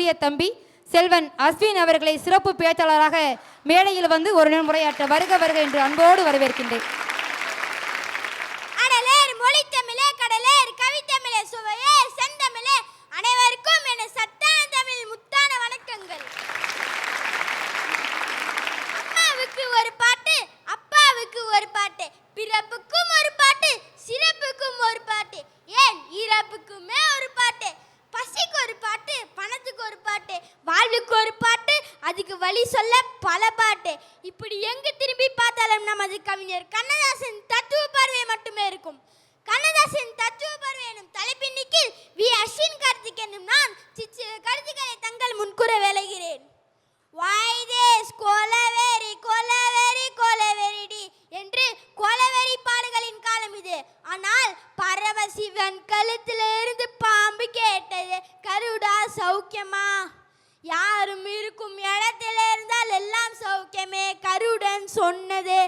அன்புக்குரிய தம்பி செல்வன் அஸ்வின் அவர்களை சிறப்பு பேச்சாளராக மேடையில் வந்து ஒரு நிமிடம் உரையாற்ற வருக வருக என்று அன்போடு வரவேற்கின்றேன். அனைவருக்கும் என சத்தான தமிழ் முத்தான வணக்கங்கள். அம்மாவுக்கு ஒரு பாட்டு, அப்பாவுக்கு ஒரு பாட்டு, பிறப்புக்கும் ஒரு பாட்டு, சிறப்புக்கும் ஒரு பாட்டு, ஏன் இறப்புக்குமே ஒரு பாட்டு, பசிக்கு ஒரு பாட்டு, பணத்துக்கு ஒரு பாட்டு, வாழ்வுக்கு ஒரு பாட்டு, அதுக்கு வழி சொல்ல பல பாட்டு. இப்படி எங்கு திரும்பி பார்த்தாலும் நமது கவிஞர் கண்ணதாசன் தத்துவ பார்வை மட்டுமே இருக்கும். கண்ணதாசன் தத்துவ பார்வை எனும் தலைப்பின் கீழ் வி அஸ்வின் கார்த்திக் என்னும் நான் சில கருத்துக்களை தங்கள் முன்கூற விளைகிறேன். கொலவெறி என்று கொலவெறி பாடுகளின் காலம் இது. ஆனால் பரமசிவன் கழுத்திலிருந்து பாம்பு கேட்டது, கருடா சௌக்கியமா? யாரும் இருக்கும் இடத்துல இருந்தால் எல்லாம் சௌக்கியமே, கருடன் சொன்னது.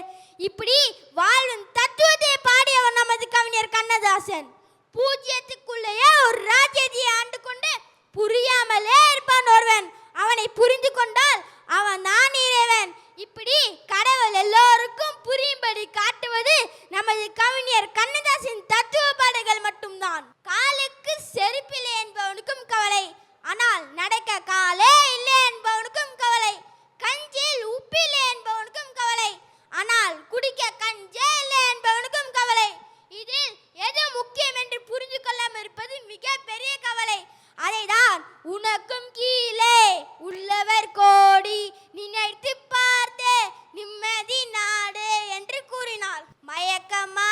இப்படி வாழும் தத்துவத்தை பாடியவர் நமது கவிஞர் கண்ணதாசன். பூஜ்யத்துக்குள்ளேயே ஒரு ராஜ்யத்தை ஆண்டு கொண்டு புரியாமலே இருப்பான் ஒருவன், அவனை புரிந்து கொண்டால் அவன் தான் இறைவன். இப்படி கடவுள் எல்லோருக்கும் புரியும்படி காட்டுவது நமது கவிஞர் கண்ணதாசன் தத்துவ பாடல்கள் மட்டும்தான். காலுக்கு செருப்பில்லை என்பவனுக்கும் கவலை, ஆனால் நடக்க காலே இல்லை என்பவனுக்கும் கவலை. கஞ்சில் உப்பில்லை என்பவனுக்கும் கவலை, ஆனால் குடிக்க கஞ்சே இல்லை என்பவனுக்கும் கவலை. இதில் எது முக்கியம் என்று புரிந்து கொள்ளாமல் இருப்பது மிக பெரிய கவலை. அதைதான் உனக்கும் கீழே உள்ளவர் கோடி, நினைத்து பார்த்து நிம்மதி நாடு என்று கூறினார். மயக்கமா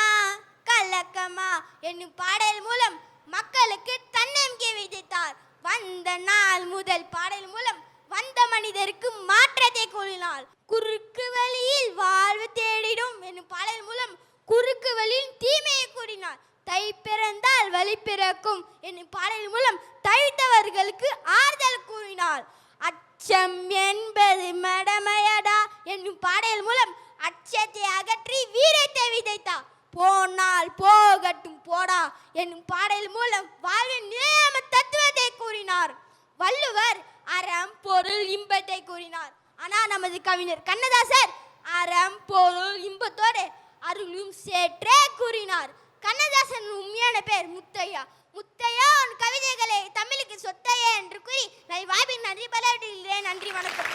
கலக்கமா என்னும் பாடல் மூலம் மக்களுக்கு தன்னம்பிக்கை விதைத்தார். வந்த நாள் முதல் பாடல் மூலம் வந்த மனிதருக்கு மாற்றத்தை கூறினார். குறுக்கு வழியில் வாழ்வு தேடிடும் என்னும் பாடல் மூலம் குறுக்கு வழியில் தீமையை கூறினார். தை பிறந்தால் வழி பிறக்கும் என்னும் பாடல் மூலம் தவித்தவர்களுக்கு ஆறுதல் கூறினார். அச்சம் என்பது மடமையடா என்னும் பாடல் மூலம் அச்சத்தை அகற்றி வீரத்தை விதைத்தார். போனால் போகட்டும் போடா என்னும் பாடல் மூலம் வாழ்வின் நிலையாம தத்துவத்தை கூறினார். வள்ளுவர் அறம் பொருள் இன்பத்தை கூறினார். ஆனால் நமது கவிஞர் கண்ணதாசர் அறம் பொருள் இன்பத்தோடு அருளும் சேற்றே கூறினார். கண்ணதாசன் உண்மையான பேர் முத்தையா. முத்தையா உன் கவிதைகளை தமிழுக்கு சொத்தையா என்று கூறி நான் வாய்ப்பின் நன்றி பலவற்றில் நன்றி வணக்கம்.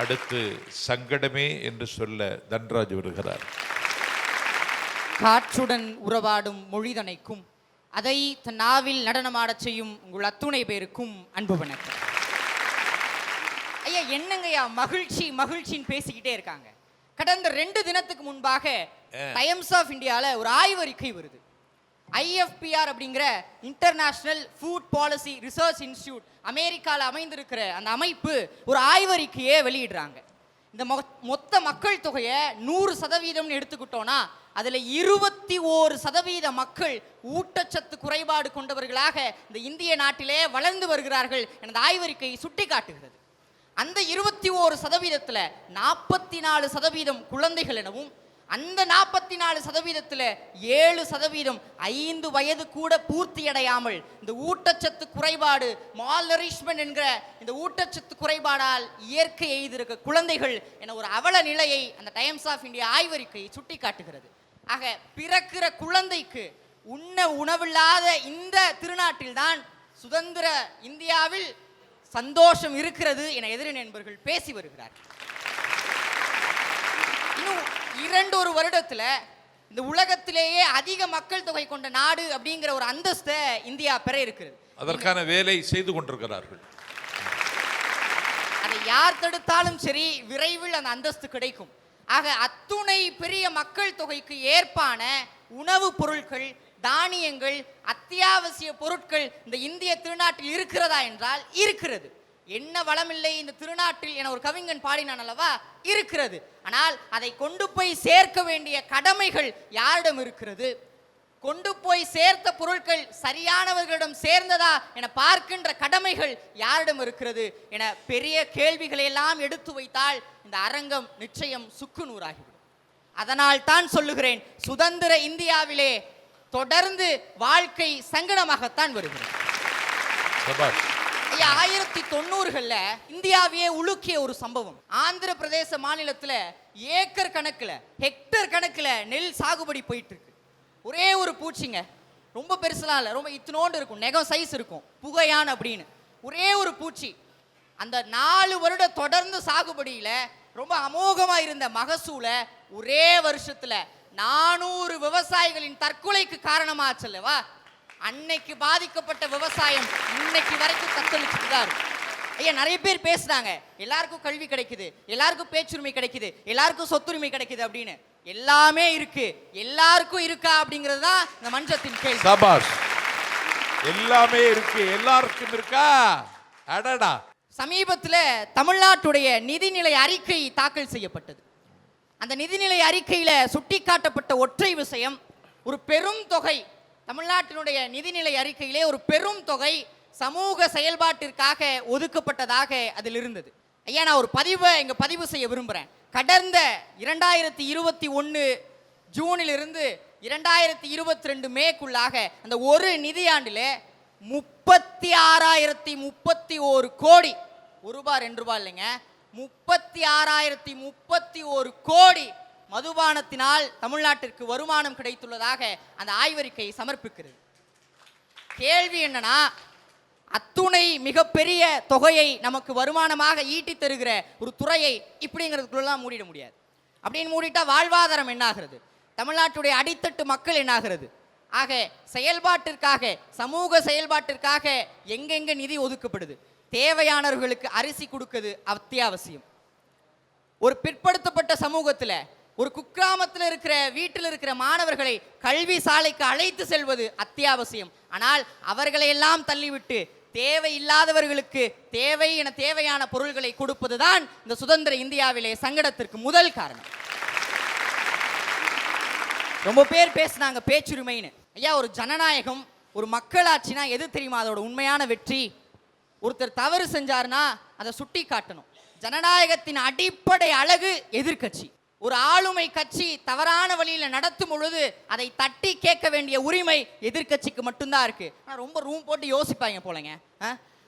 அடுத்து சங்கடமே என்று சொல்ல தன்ராஜ் வருகிறார். காற்றுடன் உறவாடும் மொழிதனைக்கும் அதை தன் நாவில் நடனமாடச் செய்யும் உங்கள் அத்துணை பேருக்கும் அன்பு வணக்கம். ஐயா என்னங்கய்யா மகிழ்ச்சி மகிழ்ச்சின்னு பேசிக்கிட்டே இருக்காங்க. கடந்த 2 தினத்துக்கு முன்பாக டைம்ஸ் ஆஃப் இந்தியாவில் ஒரு ஆய்வறிக்கை வருது. IFPR அப்படிங்கிற international food policy research institute அமெரிக்காவில் அமைந்திருக்கிற அந்த அமைப்பு ஒரு ஆய்வறிக்கையே வெளியிடுறாங்க. இந்த மொத்த மக்கள் தொகையை 100% எடுத்துக்கிட்டோன்னா அதில் 21% மக்கள் ஊட்டச்சத்து குறைபாடு கொண்டவர்களாக இந்த இந்திய நாட்டிலே வளர்ந்து வருகிறார்கள் என ஆய்வறிக்கை சுட்டி காட்டுகிறது. அந்த 21%ல் 44% குழந்தைகள் எனவும், அந்த 44%ல் 7% 5 வயது கூட பூர்த்தியடையாமல் இந்த ஊட்டச்சத்து குறைபாடு மால்நரிஷ்மென்ட் என்கிற இந்த ஊட்டச்சத்து குறைபாடால் இயற்கை எய்திருக்க குழந்தைகள் என ஒரு அவல நிலையை அந்த டைம்ஸ் ஆஃப் இந்தியா ஆய்வறிக்கை சுட்டி காட்டுகிறது. ஆக பிறக்கிற குழந்தைக்கு உண்ண உணவில்லாத இந்த திருநாட்டில்தான் சுதந்திர இந்தியாவில் சந்தோஷம் இருக்கிறது என எதிரி நண்பர்கள் பேசி வருகிறார். இன்னும் 2 வருடத்துல இந்த உலகத்திலேயே அதிக மக்கள் தொகை கொண்ட நாடு அப்படிங்கிற ஒரு அந்தஸ்தை இந்தியா பெற இருக்கிறது. அதற்கான வேலை செய்து கொண்டிருக்கிறார்கள். அதை யார் தடுத்தாலும் சரி விரைவில் அந்த அந்தஸ்து கிடைக்கும். ஆக அத்துணை பெரிய மக்கள் தொகைக்கு ஏற்பான உணவுப் பொருட்கள், தானியங்கள், அத்தியாவசிய பொருட்கள் இந்த இந்திய திருநாட்டில் இருக்கிறதா என்றால் இருக்கிறது. என்ன வளமில்லை இந்த திருநாட்டில் என ஒரு கவிஞன் பாடினான் அல்லவா, இருக்கிறது. ஆனால் அதை கொண்டு போய் சேர்க்க வேண்டிய கடமைகள் யாரிடம் இருக்கிறது? கொண்டு போய் சேர்த்த பொருட்கள் சரியானவர்களிடம் சேர்ந்ததா என பார்க்கின்ற கடமைகள் யாரிடம் இருக்கிறது என பெரிய கேள்விகளை எல்லாம் எடுத்து வைத்தால் இந்த அரங்கம் நிச்சயம் சுக்குநூறாகிவிடும். அதனால் தான் சொல்லுகிறேன், சுதந்திர இந்தியாவிலே தொடர்ந்து வாழ்க்கை சங்கடமாகத்தான் வருகிறது. ஐயா 1990கள்ல இந்தியாவையே உலுக்கிய ஒரு சம்பவம். ஆந்திர பிரதேச மாநிலத்துல ஏக்கர் கணக்குல, ஹெக்டர் கணக்குல நெல் சாகுபடி போயிட்டு இருக்கு. ஒரே ஒரு பூச்சிங்க, ரொம்ப பெருசுலாம் இல்லை, ரொம்ப இத்தினோண்டு இருக்கும், நெகம் சைஸ் இருக்கும், புகையான் அப்படின்னு. ஒரே ஒரு பூச்சி அந்த 4 வருட தொடர்ந்து சாகுபடியில ரொம்ப அமோகமா இருந்த மகசூல ஒரே வருஷத்துல 400 விவசாயிகளின் தற்கொலைக்கு காரணமாச்சல்லவா? அன்னைக்கு பாதிக்கப்பட்ட விவசாயம் இன்னைக்கு வரைக்கும் தத்தளிச்சுட்டு தான் இருக்கு. ஐயா நிறைய பேர் பேசுறாங்க, எல்லாருக்கும் கல்வி கிடைக்குது, எல்லாருக்கும் பேச்சுரிமை கிடைக்குது, எல்லாருக்கும் சொத்துரிமை கிடைக்குது அப்படின்னு. எல்லாமே இருக்கு, எல்லாருக்கும் இருக்கா அப்படிங்கிறது தான் இந்த மன்றத்தின் கேள்வி. சபாஷ். எல்லாமே இருக்கு, எல்லாருக்கும் இருக்கா? அடடா. சமீபத்தில் தமிழ்நாட்டுடைய நிதிநிலை அறிக்கை தாக்கல் செய்யப்பட்டது. அந்த நிதிநிலை அறிக்கையில சுட்டிக்காட்டப்பட்ட ஒற்றை விஷயம், ஒரு பெரும் தொகை, தமிழ்நாட்டினுடைய நிதிநிலை அறிக்கையிலே ஒரு பெரும் தொகை சமூக செயல்பாட்டிற்காக ஒதுக்கப்பட்டதாக அதில் இருந்தது. ஐயா நான் ஒரு பதிவை இங்க பதிவு செய்ய விரும்புகிறேன். கடந்த 2021 ஜூனிலிருந்து 2022 மேக்குள்ளாக அந்த ஒரு நிதியாண்டில் 36,031 கோடி, ₹1 ₹2 இல்லைங்க, 36,031 கோடி மதுபானத்தினால் தமிழ்நாட்டிற்கு வருமானம் கிடைத்துள்ளதாக அந்த ஆய்வறிக்கை சமர்ப்பிக்கிறது. கேள்வி என்னன்னா, அத்துணை மிகப்பெரிய தொகையை நமக்கு வருமானமாக ஈட்டி தருகிற ஒரு துறையை இப்படிங்கிறதுக்குள்ளலாம் மூடிட முடியாது. அப்படின்னு மூடிட்டா வாழ்வாதாரம் என்னாகிறது, தமிழ்நாட்டுடைய அடித்தட்டு மக்கள் என்னாகிறது? ஆக செயல்பாட்டிற்காக, சமூக செயல்பாட்டிற்காக எங்கெங்க நிதி ஒதுக்கப்படுது, தேவையானவர்களுக்கு அரிசி கொடுக்குது அத்தியாவசியம். ஒரு பிற்படுத்தப்பட்ட சமூகத்தில், ஒரு குக்கிராமத்தில் இருக்கிற வீட்டில் இருக்கிற மாணவர்களை கல்வி சாலைக்கு அழைத்து செல்வது அத்தியாவசியம். ஆனால் அவர்களை எல்லாம் தள்ளிவிட்டு தேவையில்லாதவர்களுக்கு தேவையான பொருள்களை கொடுப்பதுதான் இந்த சுதந்திர இந்தியாவிலே சங்கடத்திற்கு முதல் காரணம். ரொம்ப பேர் பேசுனாங்க பேச்சுரிமைன்னு. ஐயா ஒரு ஜனநாயகம், ஒரு மக்களாட்சினா எது தெரியுமா? அதோட உண்மையான வெற்றி, ஒருத்தர் தவறு செஞ்சாருன்னா அதை சுட்டி காட்டணும். ஜனநாயகத்தின் அடிப்படை அழகு எதிர்க்கட்சி. ஒரு ஆளுமை கட்சி தவறான வழியில் நடத்தும் பொழுது அதை தட்டி கேட்க வேண்டிய உரிமை எதிர்க்கட்சிக்கு மட்டும்தான் இருக்கு. ஆனால் ரொம்ப ரூம் போட்டு யோசிப்பாங்க போலங்க.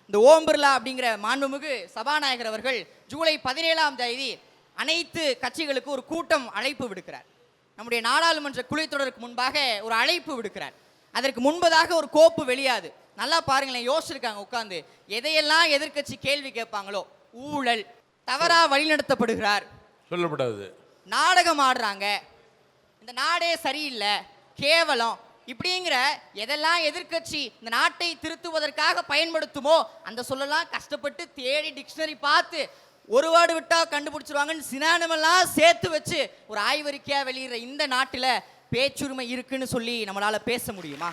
இந்த ஓம் பிர்லா அப்படிங்கிற மாண்புமிகு சபாநாயகர் அவர்கள் ஜூலை 17ஆம் தேதி அனைத்து கட்சிகளுக்கு ஒரு கூட்டம் அழைப்பு விடுக்கிறார். நம்முடைய நாடாளுமன்ற குளித்தொடருக்கு முன்பாக ஒரு அழைப்பு விடுக்கிறார். அதற்கு முன்பதாக ஒரு கோப்பு வெளியாது. நல்லா பாருங்களேன், யோசிச்சிருக்காங்க உட்கார்ந்து. எதையெல்லாம் எதிர்க்கட்சி கேள்வி கேட்பாங்களோ, ஊழல், தவறா வழிநடத்தப்படுகிறார், சொல்லப்படாது, நாடகம் ஆடுறாங்க, இந்த நாடே சரியில்லை, கேவலம், இப்படிங்கிற எதெல்லாம் எதிர்க்கட்சி இந்த நாட்டை திருத்துவதற்காக பயன்படுத்துமோ அந்த சொல்லலாம் கஷ்டப்பட்டு தேடி டிக்ஷனரி பார்த்து ஒரு வேர்டு விட்டா கண்டுபிடிச்சிருவாங்கன்னு சினானமெல்லாம் சேர்த்து வச்சு ஒரு ஆய்வறிக்கையா வெளியிடுற இந்த நாட்டில் பேச்சுரிமை இருக்குன்னு சொல்லி நம்மளால பேச முடியுமா?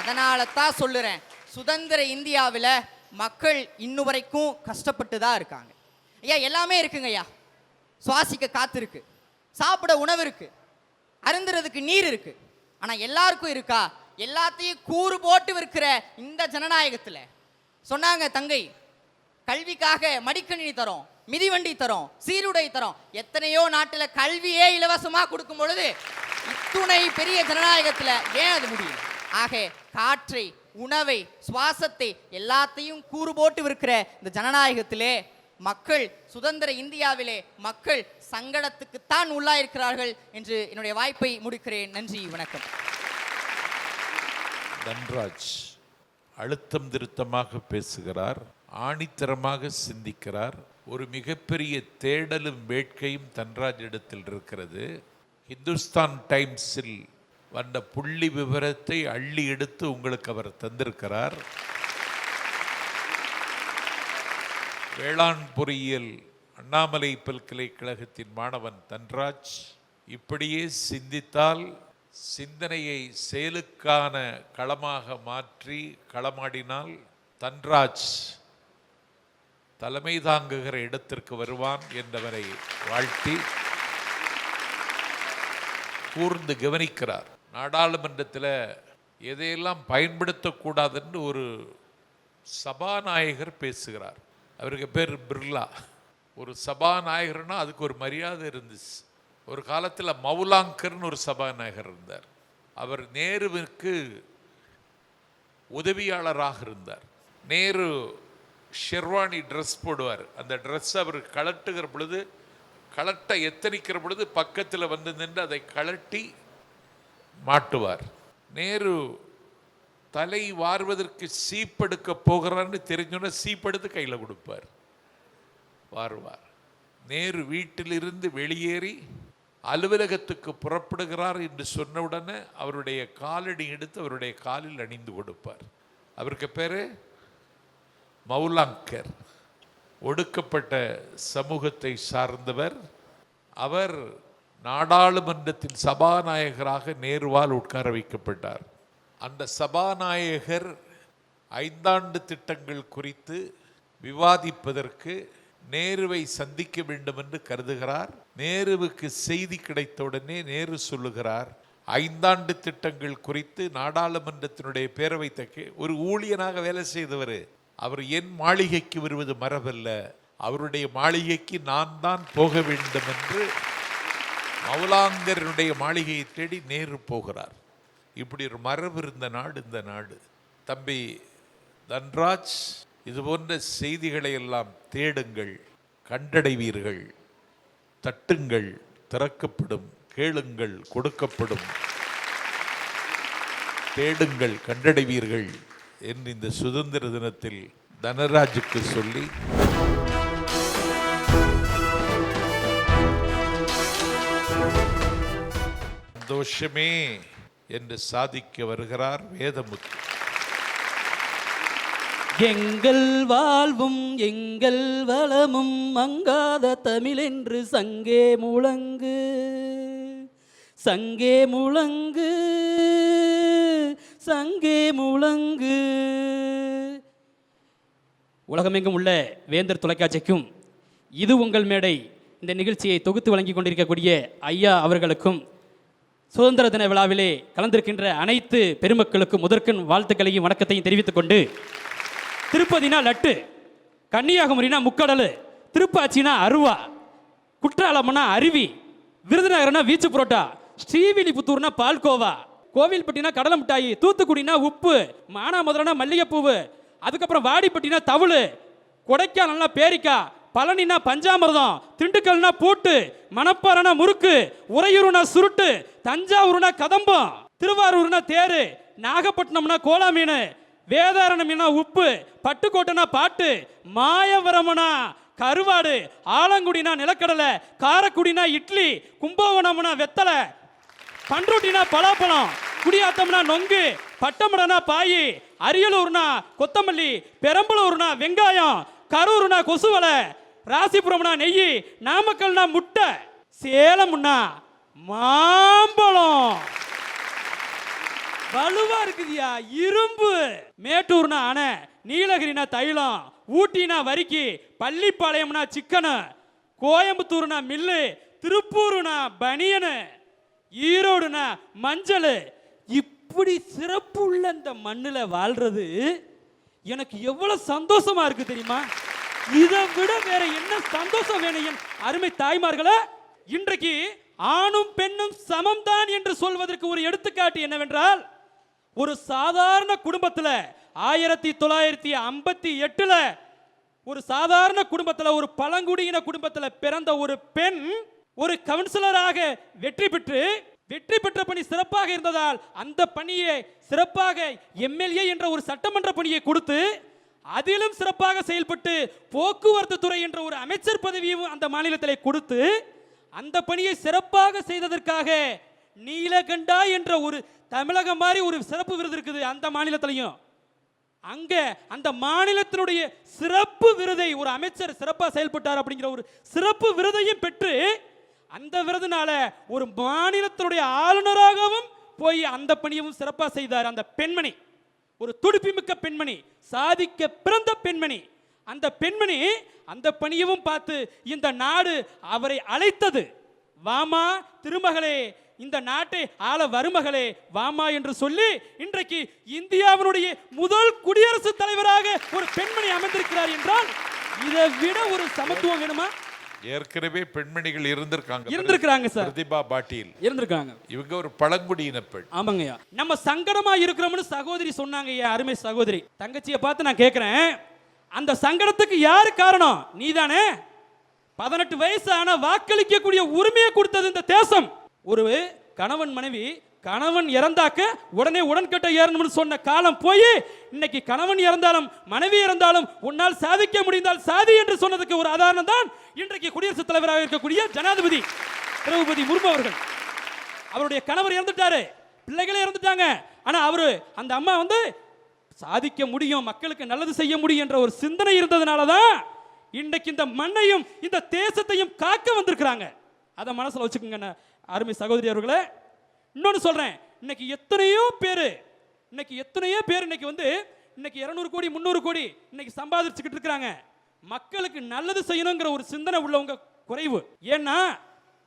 அதனால தான் சொல்லுறேன், சுதந்திர இந்தியாவில் மக்கள் இன்னும் வரைக்கும் கஷ்டப்பட்டு தான் இருக்காங்க. ஐயா எல்லாமே இருக்குங்க ஐயா, சுவாசிக்க காத்து இருக்கு, சாப்பிட உணவு இருக்கு, அருந்துறதுக்கு நீர் இருக்கு. ஆனா எல்லாருக்கும் இருக்கா? எல்லாத்தையும் கூறு போட்டு விற்கிற இந்த ஜனநாயகத்தில் சொன்னாங்க தங்கை, கல்விக்காக மடிக்கணினி தரோம், மிதிவண்டி தரோம், சீருடை தரோம். எத்தனையோ நாட்டில் கல்வியே இலவசமா கொடுக்கும் பொழுது இத்துணை பெரிய ஜனநாயகத்தில் ஏன் அது முடியும்? ஆக காற்றை, உணவை, சுவாசத்தை எல்லாத்தையும் கூறு போட்டு விற்கிற இந்த ஜனநாயகத்திலே மக்கள், சுதந்திர இந்தியாவிலே மக்கள் சங்கடத்துக்குத்தான் உள்ளாயிருக்கிறார்கள் என்று என்னுடைய வாய்ப்பை முடிக்கிறேன். நன்றி, வணக்கம். தன்ராஜ் அழுத்தம் திருத்தமாக பேசுகிறார், ஆணித்தரமாக சிந்திக்கிறார். ஒரு மிகப்பெரிய தேடலும் வேட்கையும் தன்ராஜ் இடத்தில் இருக்கிறது. ஹிந்துஸ்தான் டைம்ஸில் வந்த புள்ளி விவரத்தை அள்ளி எடுத்து உங்களுக்கு அவர் தந்திருக்கிறார். வேளாண் பொறியியல் அண்ணாமலை பல்கலைக்கழகத்தின் மாணவன் தன்ராஜ். இப்படியே சிந்தித்தால், சிந்தனையை செயலுக்கான களமாக மாற்றி களமாடினால் தன்ராஜ் தலைமை தாங்குகிற இடத்திற்கு வருவான் என்பவரை வாழ்த்தி கூர்ந்து கவனிக்கிறார். நாடாளுமன்றத்தில் எதையெல்லாம் பயன்படுத்தக்கூடாதுன்னு ஒரு சபாநாயகர் பேசுகிறார். அவருக்கு பேர் பிர்லா. ஒரு சபாநாயகர்னா அதுக்கு ஒரு மரியாதை இருந்துச்சு. ஒரு காலத்தில் மவுலாங்கர்னு ஒரு சபாநாயகர் இருந்தார். அவர் நேருவிற்கு உதவியாளராக இருந்தார். நேரு ஷெர்வானி ட்ரெஸ் போடுவார். அந்த ட்ரெஸ் அவர் கலட்டுகிற பொழுது, கலட்ட எத்தனிக்கிற பொழுது பக்கத்தில் வந்து நின்று அதை கலட்டி மாட்டுவார். நேரு தலை வார்வதற்கு சீப்பெடுக்க போகிறான்னு தெரிஞ்சோன்னா சீப்பெடுத்து கையில் கொடுப்பார், வாருவார். நேரு வீட்டிலிருந்து வெளியேறி அலுவலகத்துக்கு புறப்படுகிறார் என்று சொன்னவுடனே அவருடைய காலடி எடுத்து அவருடைய காலில் அணிந்து கொடுப்பார். அவருக்கு பேர் மவுலாங்கர். ஒடுக்கப்பட்ட சமூகத்தை சார்ந்தவர். அவர் நாடாளுமன்றத்தின் சபாநாயகராக நேருவால் உட்கார வைக்கப்பட்டார். அந்த சபாநாயகர் 5 ஆண்டு திட்டங்கள் குறித்து விவாதிப்பதற்கு நேருவை சந்திக்க வேண்டும் என்று கருதுகிறார். நேருவுக்கு செய்தி கிடைத்தவுடனே நேரு சொல்லுகிறார், 5 ஆண்டு திட்டங்கள் குறித்து நாடாளுமன்றத்தினுடைய பேரவைக்கு ஒரு ஊழியனாக வேலை செய்தவர், அவர் என் மாளிகைக்கு வருவது மரபல்ல, அவருடைய மாளிகைக்கு நான் தான் போக வேண்டும் என்று மவுலாங்கருடைய மாளிகையை தேடி நேரு போகிறார். இப்படி ஒரு மரபு இருந்த நாடு இந்த நாடு. தம்பி தன்ராஜ், இது போன்ற செய்திகளை எல்லாம் தேடுங்கள், கண்டடைவீர்கள். தட்டுங்கள், திறக்கப்படும். கேளுங்கள், கொடுக்கப்படும். தேடுங்கள், கண்டடைவீர்கள் என்று இந்த சுதந்திர தினத்தில் தனராஜுக்கு சொல்லி சந்தோஷமே என்று சாதிக்க வருகிறார் வேதமுத்து. எங்கள் வாழ்வும் எங்கள் வளமும் மங்காத தமிழென்று சங்கே முழங்கு, சங்கே முழங்கு, சங்கே முழங்கு. உலகமெங்கும் உள்ள வேந்தர் தொலைக்காட்சிக்கும் இது உங்கள் மேடை இந்த நிகழ்ச்சியை தொகுத்து வழங்கி கொண்டிருக்கக்கூடிய ஐயா அவர்களுக்கும் சுதந்திர தின விழாவிலே கலந்திருக்கின்ற அனைத்து பெருமக்களுக்கும் முதற்கண் வாழ்த்துக்களையும் வணக்கத்தையும் தெரிவித்துக் கொண்டு, திருப்பதினா லட்டு, கன்னியாகுமரினா முக்கடல், திருப்பாச்சினா அருவா, குற்றாலம்னா அருவி, விருதுநகர்னா வீச்சு புரோட்டா, ஸ்ரீவில்லிபுத்தூர்னா பால்கோவா, கோவில்பட்டினா கடலை மிட்டாயி, தூத்துக்குடினா உப்பு, மானாமதுரைனா மல்லிகைப்பூவு, அதுக்கப்புறம் வாடிப்பட்டினா தவுளு, கொடைக்கானல்னா பேரிக்காய், பழனினா பஞ்சாமிர்தம், திண்டுக்கல்னா பூட்டு, மணப்பாறைனா முறுக்கு, உறையூர்னா சுருட்டு, தஞ்சாவூர்னா கதம்பம், திருவாரூர்னா தேரு, நாகப்பட்டினம்னா கோலா மீன், வேதாரண்யம்னா உப்பு, பட்டுக்கோட்டைனா பாட்டு, மாயவரம்னா கருவாடு, ஆலங்குடினா நிலக்கடலை, காரக்குடினா இட்லி, கும்பகோணம்னா வெத்தலை, பண்ருட்டினா பலாப்பழம், குடியாத்தம்னா நொங்கு, பட்டமடனா பாயி, அரியலூர்னா கொத்தமல்லி, பெரம்பலூர்னா வெங்காயம், கரூர்னா கொசுவலை, ராசிபுரம்னா நெய், நாமக்கல்னா முட்டை, சேலம்னா மாம்பழம், வலுவா இருக்குதியா இரும்பு, மேட்டூர்னா அணை, நீலகிரினா தைலம், ஊட்டினா வரிக்கி, பள்ளிப்பாளையம்னா சிக்கனு, கோயம்புத்தூர்னா மில்லு, திருப்பூர்னா பனியனு, ஈரோடுனா மஞ்சள். இப்படி சிறப்பு உள்ள இந்த மண்ணில் வாழ்றது எனக்கு எவ்வளவு சந்தோஷமா இருக்கு தெரியுமா? இதை விட வேற என்ன சந்தோஷம் வேணும் என் அருமை தாய்மார்களே? இன்றைக்கு ஆணும் பெண்ணும் சமம்தான் என்று சொல்வதற்கு ஒரு எடுத்துக்காட்டு என்னவென்றால், ஒரு சாதாரண குடும்பத்தில் 1958 ஒரு சாதாரண குடும்பத்தில், ஒரு பழங்குடியின குடும்பத்தில் பிறந்த ஒரு பெண் ஒரு கவுன்சிலராக வெற்றி பெற்ற பணி சிறப்பாக இருந்ததால் அந்த பணியை சிறப்பாக எம்எல்ஏ என்ற ஒரு சட்டமன்ற பணியை கொடுத்து, அதிலும் சிறப்பாக செயல்பட்டு போக்குவரத்து துறை என்ற ஒரு அமைச்சர் பதவியும் அந்த மாநிலத்திலே கொடுத்து, அந்த பணியை சிறப்பாக செய்ததற்காக நீலகண்டா என்ற ஒரு தமிழகம் மாதிரி ஒரு சிறப்பு விருது இருக்குது அந்த மாநிலத்திலையும். அங்க அந்த மாநிலத்தினுடைய சிறப்பு விருதை ஒரு அமைச்சர் சிறப்பாக செயல்பட்டார் அப்படிங்கிற ஒரு சிறப்பு விருதையும் பெற்று, அந்த விருதுனால ஒரு மாநிலத்தினுடைய ஆளுநராகவும் போய் அந்த பணியவும் சிறப்பாக செய்தார். அந்த பெண்மணி ஒரு துடிப்புமிக்க பெண்மணி, சாதிக்க பிறந்த பெண்மணி. அந்த பெண்மணி அந்த பணியவும் பார்த்து இந்த நாடு அவரை அழைத்தது. வாமா திருமகளே, இந்த நாட்டை ஆள வருமகளே வாமா என்று சொல்லி இன்றைக்கு இந்தியாவினுடைய முதல் குடியரசுத் தலைவராக ஒரு பெண்மணி அமர்ந்திருக்கிறார் என்றால், இதை விட ஒரு சமத்துவம் வேணுமா? ஏற்கனவே பெண்மணிகள் இருந்திருக்காங்க சார். பிரதிபா பாட்டீல் இருந்திருக்காங்க. இவங்க ஒரு பழங்குடியின பெண். ஆமாங்கய்யா. நம்ம சங்கடமா இருக்கிறோம்னு சகோதரி சொன்னாங்க. ஐயா அருமை சகோதரி தங்கச்சியை பார்த்து நான் கேட்கிறேன், அந்த சங்கடத்துக்கு யாரு காரணம்? நீதானே. 18 வயசு ஆனா வாக்களிக்கக்கூடிய உரிமையை கொடுத்தது இந்த தேசம். ஒரு கணவன் மனைவி கணவன் இறந்தாக்க உடனே உடன்கட்டை ஏறணும்னு சொன்ன காலம் போய் இன்னைக்கு கணவன் இறந்தாலும் மனைவி இறந்தாலும் உன்னால் சாதிக்க முடிந்தால் சாதி என்று சொன்னதுக்கு ஒரு ஆதாரம் தான் இன்றைக்கு குடியரசுத் தலைவராக இருக்கக்கூடிய ஜனாதிபதி திரௌபதி முர்மு அவர்கள். அவருடைய கணவர் இறந்துட்டாரு, பிள்ளைகளே இறந்துட்டாங்க. ஆனா அவரு அந்த அம்மா சாதிக்க முடியும், மக்களுக்கு நல்லது செய்ய முடியும் என்ற ஒரு சிந்தனை இருந்ததுனால தான் இன்றைக்கு இந்த மண்ணையும் இந்த தேசத்தையும் காக்க வந்திருக்கிறாங்க. அதை மனசுல வச்சுக்கோங்க அருமை சகோதரி அவர்களே. இன்னொன்று சொல்றேன், இன்னைக்கு எத்தனையோ பேர் இன்னைக்கு இன்னைக்கு 200 கோடி 300 கோடி இன்னைக்கு சம்பாதிச்சுக்கிட்டு இருக்கிறாங்க. மக்களுக்கு நல்லது செய்யணுங்கிற ஒரு சிந்தனை உள்ளவங்க குறைவு. ஏன்னா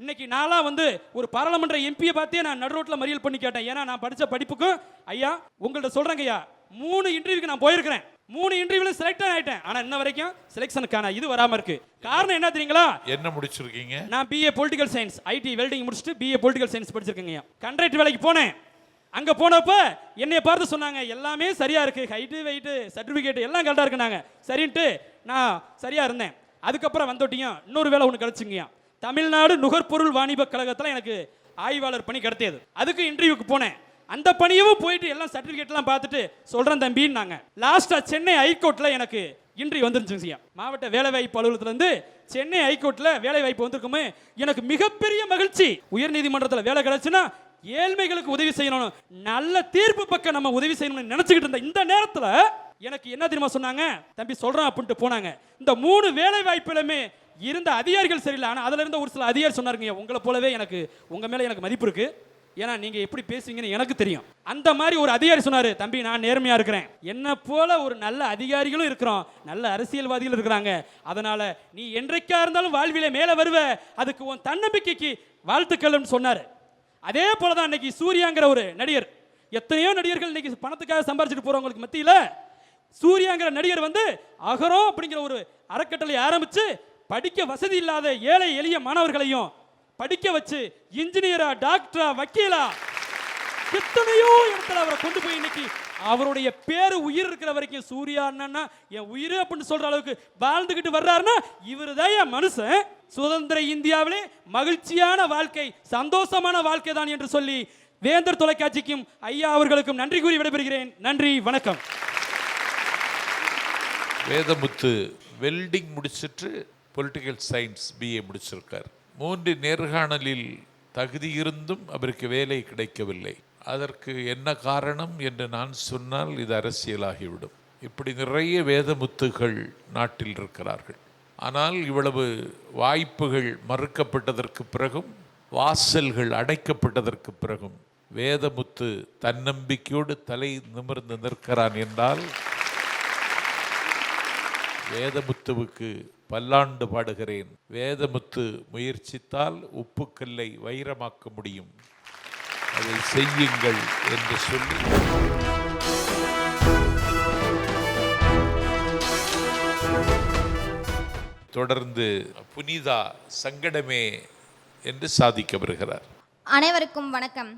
இன்னைக்கு நான்லாம் ஒரு பாராளுமன்ற எம்பியை பார்த்தே நான் நடு ரோட்டில் மறியல் பண்ணி கேட்டேன். ஏன்னா நான் படித்த படிப்புக்கும் ஐயா உங்கள்ட்ட சொல்றேங்க ஐயா, 3 இன்டர்வியூக்கு நான் போயிருக்கிறேன். 3 இன்டர்வியூல செலக்ட் ஆயிட்டேன். ஆனா இன்ன வரைக்கும் செலக்ஷனுக்கான இது வராம இருக்கு. காரணம் என்ன தெரியுங்களா? என்ன முடிச்சிருக்கீங்க? நான் BA political science ID welding முடிச்சுட்டு BA பொலிட்டிக்கல் சயின்ஸ் படிச்சிருக்கேங்க. கண்ட்ராக்ட் வேலைக்கு போனேன். அங்க போனப்ப என்னைய பார்த்து சொன்னாங்க எல்லாமே சரியா இருக்கு, ஹைட்டு வெயிட்டு சர்டிபிகேட் எல்லாம் கரெக்டா இருக்குனாங்க. சரின்ட்டு நான் சரியா இருந்தேன். அதுக்கப்புறம் வந்துட்டியும் இன்னொரு வேலை ஒன்று கிடைச்சுங்க. தமிழ்நாடு நுகர்பொருள் வாணிப கழகத்தில் எனக்கு ஆய்வாளர் பணி கிடைத்தது. அதுக்கு இன்டர்வியூக்கு போனேன். அந்த பணியவும் போயிட்டு எல்லாம் சர்டிபிகேட்லாம் பார்த்துட்டு சொல்றேன் தம்பின்னாங்க. லாஸ்டா சென்னை ஹைகோர்ட்ல எனக்கு இன்டர்வியூ வந்துருந்துச்சு. மாவட்ட வேலைவாய்ப்பு அலுவலகத்திலிருந்து சென்னை ஹைகோர்ட்ல வேலைவாய்ப்பு வந்திருக்குமே எனக்கு மிகப்பெரிய மகிழ்ச்சி. உயர்நீதிமன்றத்தில் வேலை கிடைச்சுன்னா ஏழ்மைகளுக்கு உதவி செய்யணும், நல்ல தீர்ப்பு பக்கம் நம்ம உதவி செய்யணும்னு நினைச்சுக்கிட்டு இருந்த இந்த நேரத்தில் எனக்கு என்ன தெரியுமா சொன்னாங்க, தம்பி சொல்றேன் அப்படின்ட்டு போனாங்க. இந்த 3 வேலை வாய்ப்பிலுமே இருந்த அதிகாரிகள் சரியில்லை. ஆனால் அதில் இருந்த ஒரு சில அதிகாரி சொன்னாருங்க, உங்களை போலவே எனக்கு உங்க மேலே எனக்கு மதிப்பு இருக்கு, ஏன்னா நீங்க எப்படி பேசுவீங்கன்னு எனக்கு தெரியும். அந்த மாதிரி ஒரு அதிகாரி சொன்னாரு, தம்பி நான் நேர்மையா இருக்கிறேன், என்ன போல ஒரு நல்ல அதிகாரிகளும் இருக்கிறோம், நல்ல அரசியல்வாதிகள் இருக்கிறாங்க, அதனால நீ என்றைக்கா இருந்தாலும் வாழ்விலே மேலே வருவ, அதுக்கு உன் தன்னம்பிக்கைக்கு வாழ்த்துக்கள்னு சொன்னாரு. அதே போலதான் இன்னைக்கு சூர்யாங்கிற ஒரு நடிகர், எத்தனையோ நடிகர்கள் இன்னைக்கு பணத்துக்காக சம்பாரிச்சுட்டு போறவங்களுக்கு மத்தியில் சூர்யாங்கிற நடிகர் அகரம் அப்படிங்கிற ஒரு அறக்கட்டளை ஆரம்பிச்சு படிக்க வசதி இல்லாத ஏழை எளிய மாணவர்களையும் படிக்க வச்சு இன்ஜினியரா டாக்டரா வக்கீலா எத்தனையோ இடத்துல அவரை கொண்டு போய் இன்னைக்கு அவருடைய பேரு உயிர் இருக்கிற வரைக்கும் சூர்யா அண்ணா என் உயிர் அப்படின்னு சொல்ற அளவுக்கு வாழ்ந்துகிட்டு வர்றாருன்னா இவரு தான் என் மனுஷன். சுதந்திர இந்தியாவிலே மகிழ்ச்சியான வாழ்க்கை சந்தோஷமான வாழ்க்கை தான் என்று சொல்லி வேந்தர் தொலைக்காட்சிக்கும் ஐயா அவர்களுக்கும் நன்றி கூறி விடைபெறுகிறேன். நன்றி, வணக்கம். வேதமுத்து வெல்டிங் முடிச்சிட்டு பொலிட்டிக்கல் சயின்ஸ் BA முடிச்சிருக்கார். 3 நேர்காணலில் தகுதி இருந்தும் அவருக்கு வேலை கிடைக்கவில்லை. அதற்கு என்ன காரணம் என்று நான் சொன்னால் இது அரசியலாகிவிடும். இப்படி நிறைய வேதமுத்துகள் நாட்டில் இருக்கிறார்கள். ஆனால் இவ்வளவு வாய்ப்புகள் மறுக்கப்பட்டதற்கு பிறகும் வாசல்கள் அடைக்கப்பட்டதற்கு பிறகும் வேதமுத்து தன்னம்பிக்கையோடு தலை நிமிர்ந்து நிற்கிறான் என்றால் வேதமுத்துவுக்கு பல்லாண்டு பாடுகிறேன். வேதமுத்து முயற்சித்தால் உப்புக்கல்லை வைரமாக்க முடியும், அதை செய்யுங்கள் என்று சொல்லி தொடர்ந்து புனிதா சங்கடமே என்று சாதிக்க வருகிறார். அனைவருக்கும் வணக்கம்.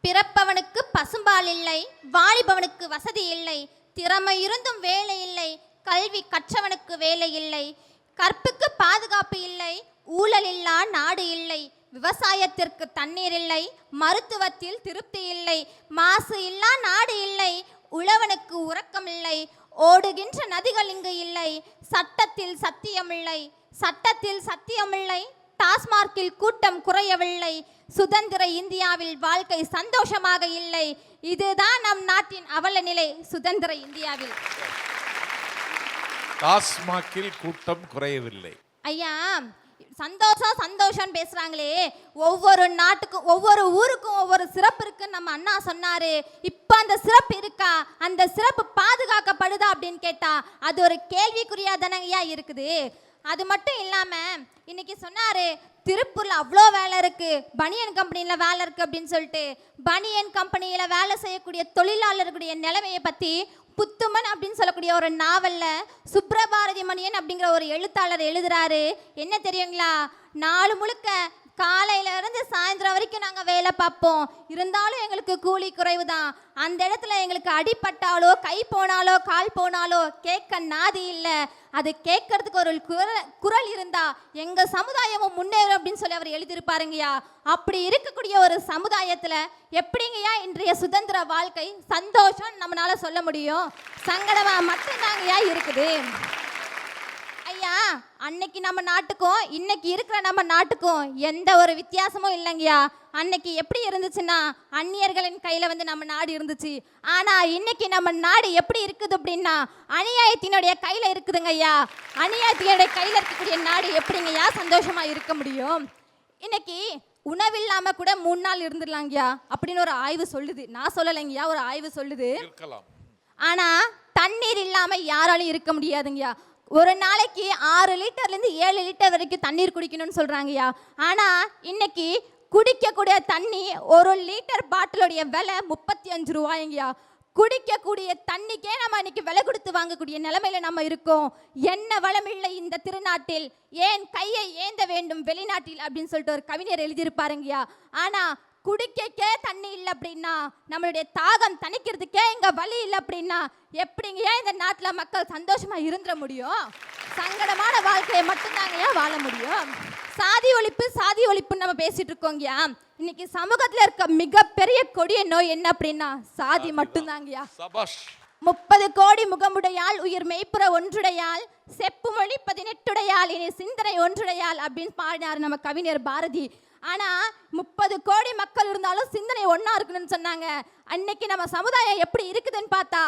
பிறப்பவனுக்கு பசும்பால் இல்லை, வாலிபவனுக்கு வசதி இல்லை, திறமை இருந்தும் வேலை இல்லை, கல்வி கற்றவனுக்கு வேலை இல்லை, கற்புக்கு பாதுகாப்பு இல்லை, ஊழல் இல்லா நாடு இல்லை, விவசாயத்திற்கு தண்ணீர் இல்லை, மருத்துவத்தில் திருப்தி இல்லை, மாசு இல்லா நாடு இல்லை, உழவனுக்கு உறக்கம் இல்லை, ஓடுகின்ற நதிகள் இங்கு இல்லை, சட்டத்தில் சத்தியமில்லை, சட்டத்தில் சத்தியமில்லை, டாஸ்மார்க்கில் கூட்டம் குறையவில்லை, சுதந்திர இந்தியாவில் வாழ்க்கை சந்தோஷமாக இல்லை, இதுதான் நம் நாட்டின் அவல நிலை. சுதந்திர இந்தியாவில் டாஸ்மாகில் கூட்டம் குறையவில்லை. ஐயா சந்தோஷம் சந்தோஷம் பேசுறாங்களே, ஒவ்வொரு நாட்டுக்கும் ஒவ்வொரு ஊருக்கும் ஒவ்வொரு சிறப்பு இருக்குன்னு நம்ம அண்ணா சொன்னாரு. இப்ப அந்த சிறப்பு இருக்கா, அந்த சிறப்பு பாதுகாக்கப்படுதா அப்படின்னு கேட்டா அது ஒரு கேள்விக்குறியா தானங்கய்யா இருக்குது. அது மட்டும் இல்லாம இன்னைக்கு சொன்னாரு திருப்பூர்ல அவ்வளோ வேலை இருக்கு, பனியன் கம்பெனியில வேலை இருக்கு அப்படின்னு சொல்லிட்டு. பனியன் கம்பெனியில வேலை செய்யக்கூடிய தொழிலாளர்களுடைய நிலைமையை பத்தி புத்துமன் அப்படின்னு சொல்லக்கூடிய ஒரு நாவல்ல சுப்ரபாரதி மணியன் அப்படிங்கிற ஒரு எழுத்தாளர் எழுதுறாரு. என்ன தெரியுங்களா, நாலு முழுக்க காலையில இருந்து சாயந்தரம் வரைக்கும் நாங்க வேலை பார்ப்போம், இருந்தாலும் எங்களுக்கு கூலி குறைவு தான். அந்த இடத்துல எங்களுக்கு அடிபட்டாலோ கை போனாலோ கால் போனாலோ கேட்க நாதி இல்லை. அது கேட்கறதுக்கு ஒரு குரல் இருந்தா எங்க சமுதாயமும் முன்னேறும் அப்படின்னு சொல்லி அவர் எழுதியிருப்பாருங்கய்யா. அப்படி இருக்கக்கூடிய ஒரு சமுதாயத்துல எப்படிங்கய்யா இன்றைய சுதந்திர வாழ்க்கை சந்தோஷம் நம்மளால சொல்ல முடியும்? சங்கடமா மட்டும்தாங்கய்யா இருக்குது. ஐயா, அன்னைக்கு நம்ம நாட்டுக்கும் இன்னைக்கு இருக்கிற நம்ம நாட்டுக்கும் எந்த ஒரு வித்தியாசமும் இல்லைங்கய்யா. அன்னைக்கு எப்படி இருந்துச்சுன்னா அந்நியர்களின் கையில வந்து நம்ம நாடு இருந்துச்சு. ஆனா இன்னைக்கு நம்ம நாடு எப்படி இருக்குது அப்படின்னா அநியாயத்தினுடைய கையில இருக்குதுங்க ஐயா. அநியாயத்தினுடைய கையில இருக்கக்கூடிய நாடு எப்படிங்கய்யா சந்தோஷமா இருக்க முடியும்? இன்னைக்கு உணவில்லாம கூட 3 நாள் இருந்துடலாங்கய்யா அப்படின்னு ஒரு ஆய்வு சொல்லுது. நான் சொல்லலைங்கய்யா, ஒரு ஆய்வு சொல்லுது. ஆனா தண்ணீர் இல்லாம யாராலும் இருக்க முடியாதுங்கய்யா. ஒரு நாளைக்கு 6 லிட்டர்லேருந்து 7 லிட்டர் வரைக்கும் தண்ணீர் குடிக்கணும்னு சொல்கிறாங்கய்யா. ஆனால் இன்னைக்கு குடிக்கக்கூடிய தண்ணி 1 லிட்டர் பாட்டிலுடைய விலை 35 ரூபாய்ங்கய்யா. குடிக்கக்கூடிய தண்ணிக்கே நம்ம இன்னைக்கு விலை கொடுத்து வாங்கக்கூடிய நிலைமையில நம்ம இருக்கோம். என்ன வளமில்லை இந்த திருநாட்டில், ஏன் கையை ஏந்த வேண்டும் வெளிநாட்டில் அப்படின்னு சொல்லிட்டு ஒரு கவிஞர் எழுதியிருப்பாருங்கய்யா. ஆனால் குடிக்கே தண்ணி இல்லை அப்படின்னா, நம்மளுடைய தாகம் தணிக்கிறதுக்கே இங்கே வழி இல்லை அப்படின்னா எப்படிங்கய்யா இந்த நாட்டில் மக்கள் சந்தோஷமா இருந்துட முடியும்? சங்கடமான வாழ்க்கையை மட்டும்தாங்கய்யா வாழ முடியும். சாதி ஒழிப்புன்னு நம்ம பேசிட்டு இருக்கோங்கய்யா. இன்னைக்கு சமூகத்தில் இருக்க மிகப்பெரிய கொடிய நோய் என்ன அப்படின்னா சாதி மட்டும்தாங்கய்யா. 30 கோடி முகமுடையாள் உயிர் மெய்ப்புற ஒன்றுடையாள் செப்பு மொழி 18 இனி சிந்தனை ஒன்றுடையாள் அப்படின்னு பாடினார் நம்ம கவிஞர் பாரதி. ஆனா 30 கோடி மக்கள் இருந்தாலும் சிந்தனை ஒன்னா இருக்கணும்னு சொன்னாங்க. அன்னைக்கு நம்ம சமுதாயம் எப்படி இருக்குதுன்னு பார்த்தா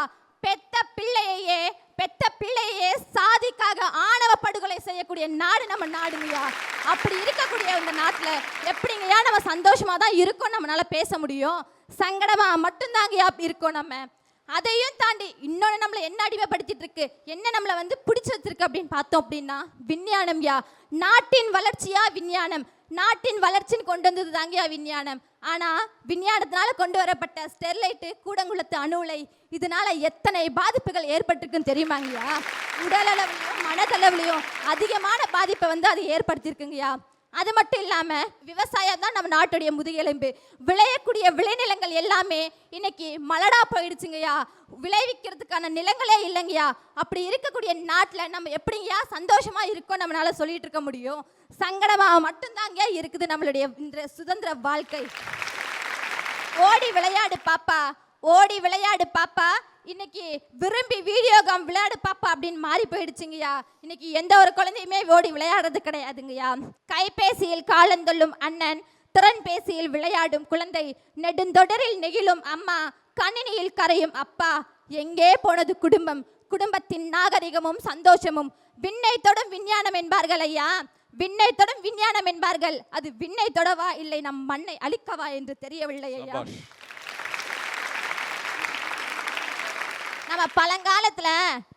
பெத்த பிள்ளையே சாதிக்காக ஆணவ படுகொலை செய்யக்கூடிய நாடு நம்ம நாடுங்கய்யா. அப்படி இருக்கக்கூடிய இந்த நாட்டுல எப்படிங்கய்யா நம்ம சந்தோஷமா தான் இருக்கோம் நம்மளால பேச முடியும்? சங்கடமா மட்டும்தாங்கய்யா இருக்கோம். நம்ம அதையும் தாண்டி இன்னொன்று நம்மளை என்ன அடிமைப்படுத்திட்டு இருக்கு, என்ன நம்மளை வந்து பிடிச்சி வச்சிருக்கு அப்படின்னு பார்த்தோம் அப்படின்னா விஞ்ஞானம் யா. நாட்டின் வளர்ச்சியா விஞ்ஞானம், நாட்டின் வளர்ச்சின்னு கொண்டு வந்தது தாங்கயா விஞ்ஞானம். ஆனால் விஞ்ஞானத்தினால கொண்டு வரப்பட்ட ஸ்டெர்லைட்டு கூடங்குளத்து அணு உலை இதனால எத்தனை பாதிப்புகள் ஏற்பட்டிருக்குன்னு தெரியுமாங்கய்யா? உடலளவுலையும் மனதளவுலையும் அதிகமான பாதிப்பை வந்து அது ஏற்படுத்தியிருக்குங்கய்யா. அது மட்டும் இல்லாமல் விவசாயம் தான் நம்ம நாட்டுடைய முதுகெலும்பு. விளையக்கூடிய விளைநிலங்கள் எல்லாமே இன்னைக்கு மலடா போயிடுச்சுங்கய்யா. விளைவிக்கிறதுக்கான நிலங்களே இல்லைங்கய்யா. அப்படி இருக்கக்கூடிய நாட்டில் நம்ம எப்படிங்கய்யா சந்தோஷமா இருக்கோம் நம்மளால சொல்லிட்டு இருக்க முடியும்? சங்கடமாக மட்டும்தாங்க இருக்குது நம்மளுடைய இந்த சுதந்திர வாழ்க்கை. ஓடி விளையாடு பாப்பா, ஓடி விளையாடு பாப்பா, இன்னைக்கு விரும்பி வீடியோ கேம் விளையாடு பாப்பா அப்படின்னு மாறி போயிடுச்சுங்கய்யா. இன்னைக்கு எந்த ஒரு குழந்தையுமே ஓடி விளையாடுறது கிடையாதுங்கய்யா. கைபேசியில் காலந்தொல்லும் அண்ணன், திறன் பேசியில் விளையாடும் குழந்தை, நெடுந்தொடரில் நெகிழும் அம்மா, கணினியில் கரையும் அப்பா, எங்கே போனது குடும்பம், குடும்பத்தின் நாகரிகமும் சந்தோஷமும். விண்ணை தொடும் விஞ்ஞானம் என்பார்கள் ஐயா, விண்ணை தொடும் விஞ்ஞானம் என்பார்கள். அது விண்ணை தொடவா இல்லை நம் மண்ணை அழிக்கவா என்று தெரியவில்லை ஐயா. நம்ம பழங்காலத்துல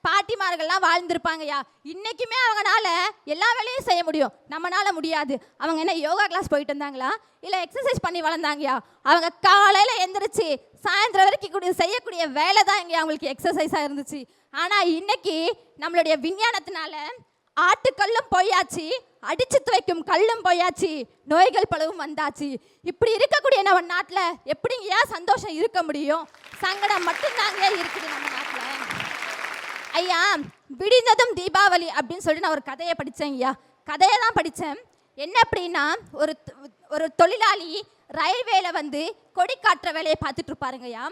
பாட்டிமார்கள்லாம் வாழ்ந்திருப்பாங்கய்யா. இன்னைக்குமே அவங்களால எல்லா வேலையும் செய்ய முடியும், நம்மளால முடியாது. அவங்க என்ன யோகா கிளாஸ் போயிட்டு இருந்தாங்களா, இல்லை எக்ஸசைஸ் பண்ணி வளர்ந்தாங்கயா? அவங்க காலையில எந்திரிச்சு சாயந்தரம் வரைக்கும் செய்யக்கூடிய வேலை தான் இங்கே அவங்களுக்கு எக்ஸசைஸாக இருந்துச்சு. ஆனால் இன்னைக்கு நம்மளுடைய விஞ்ஞானத்தினால ஆட்டுக்கல்லும் போயாச்சு, அடிச்சு துவைக்கும் கல்லும் போயாச்சு, நோய்கள் பலவும் வந்தாச்சு. இப்படி இருக்கக்கூடிய நம்ம நாட்டில் எப்படிங்கய்யா சந்தோஷம் இருக்க முடியும்? சங்கடம் மட்டும்தாங்க இருக்குது நம்ம நாட்டில். ஐயா, விடிந்ததும் தீபாவளி அப்படின்னு சொல்லிட்டு நான் ஒரு கதையை படித்தேன் ஐயா. கதையை தான் படித்தேன். என்ன அப்படின்னா, ஒரு தொழிலாளி ரயில்வேல வந்து கொடி காட்டுற வேலையை பார்த்துட்டு இருப்பாருங்கய்யா.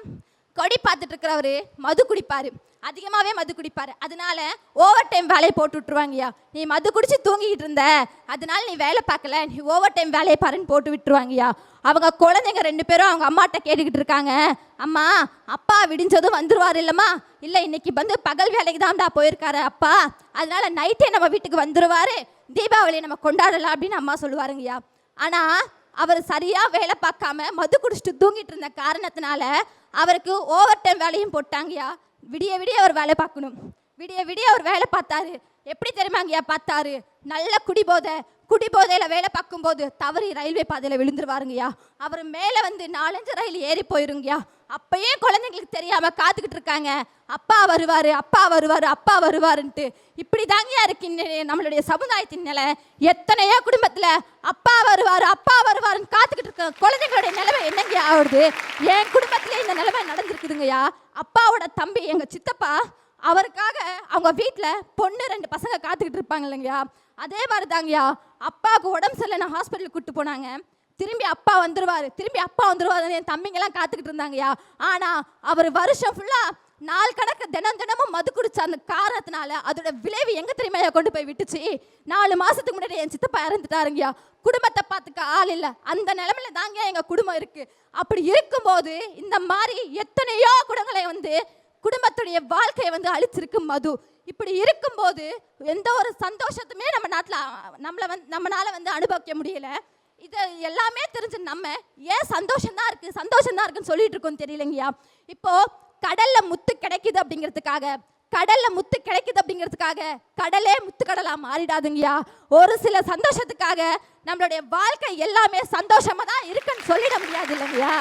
கொடி பார்த்துட்டு இருக்கிறவரு மது குடிப்பார், அதிகமாகவே மது குடிப்பார். அதனால ஓவர் டைம் வேலையை போட்டு விட்டுருவாங்கய்யா. நீ மது குடிச்சு தூங்கிக்கிட்டு இருந்த, அதனால நீ வேலை பார்க்கல, நீ ஓவர் டைம் வேலையை பாருன்னு போட்டு விட்டுருவாங்கய்யா. அவங்க குழந்தைங்க 2 பேரும் அவங்க அம்மாட்ட கேட்டுக்கிட்டு இருக்காங்க, அம்மா அப்பா விடிஞ்சதும் வந்துருவார் இல்லைம்மா? இல்லை, இன்னைக்கு வந்து பகல் வேலைக்கு தான்டா போயிருக்காரு அப்பா, அதனால நைட்டே நம்ம வீட்டுக்கு வந்துருவாரு, தீபாவளியை நம்ம கொண்டாடலாம் அப்படின்னு அம்மா சொல்லுவாருங்கய்யா. ஆனால் அவர் சரியாக வேலை பார்க்காம மது குடிச்சிட்டு தூங்கிட்டு இருந்த காரணத்தினால அவருக்கு ஓவர் டைம் வேலையும் போட்டாங்கய்யா. விடிய விடிய அவர் வேலை பார்க்கணும், விடிய விடிய அவர் வேலை பார்த்தாரு. எப்படி தெரியுமாங்கய்யா பார்த்தாரு? நல்ல குடிபோதையில வேலை பார்க்கும்போது தவறி ரயில்வே பாதையில விழுந்துருவாருங்கய்யா. அவர் மேலே வந்து 4-5 ரயில் ஏறி போயிருங்கய்யா. அப்பயே குழந்தைங்களுக்கு தெரியாம காத்துக்கிட்டு இருக்காங்க, அப்பா வருவாரு அப்பா வருவாரு அப்பா வருவாருன்ட்டு. இப்படி தாங்கயா இருக்கு நம்மளுடைய சமுதாயத்தின் நிலை. எத்தனையோ குடும்பத்துல அப்பா வருவாருன்னு காத்துக்கிட்டு இருக்க குழந்தைங்களுடைய நிலைமை என்னங்கயா ஆகுது? என் குடும்பத்திலே இந்த நிலைமை நடந்திருக்குதுங்கய்யா. அப்பாவோட தம்பி எங்க சித்தப்பா, அவருக்காக அவங்க வீட்டில் பொண்ணு 2 பசங்க காத்துக்கிட்டு இருப்பாங்க இல்லைங்கய்யா. அதே மாதிரி தாங்கய்யா அப்பாவுக்கு உடம்பு சரியில்லை, ஹாஸ்பிட்டலுக்கு கூப்பிட்டு போனாங்க. திரும்பி அப்பா வந்துருவாரு என் தம்பிங்கெல்லாம் காத்துக்கிட்டு இருந்தாங்கய்யா. ஆனால் அவர் வருஷம் ஃபுல்லாக நாள் கணக்கு தினமும் மது குடிச்ச அந்த காரணத்தினால அதோட விளைவு எங்கே தெரியுமா கொண்டு போய் விட்டுச்சு? 4 மாதத்துக்கு முன்னாடி என் சித்தப்பா இறந்துட்டாருங்கய்யா. குடும்பத்தை பார்த்துக்க ஆள் இல்லை, அந்த நிலைமையில தாங்க எங்கள் குடும்பம் இருக்குது. அப்படி இருக்கும்போது இந்த மாதிரி எத்தனையோ குடும்பங்களை வந்து குடும்பத்துடைய வாழ்க்கையை வந்து அழிச்சிருக்கு மது. இப்படி இருக்கும்போது எந்த ஒரு சந்தோஷத்துமே நம்ம நாட்டில் நம்மளால வந்து அனுபவிக்க முடியல. இது எல்லாமே தெரிஞ்சு நம்ம ஏன் சந்தோஷம் தான் இருக்குன்னு சொல்லிட்டு இருக்கோம் தெரியலங்கய்யா. இப்போ கடல்ல முத்து கிடைக்குது அப்படிங்கிறதுக்காக கடலே முத்துக்கடலா மாறிடாதுங்கய்யா. ஒரு சில சந்தோஷத்துக்காக நம்மளுடைய வாழ்க்கை எல்லாமே சந்தோஷமா தான் இருக்குன்னு சொல்லிட முடியாது இல்லைங்கய்யா.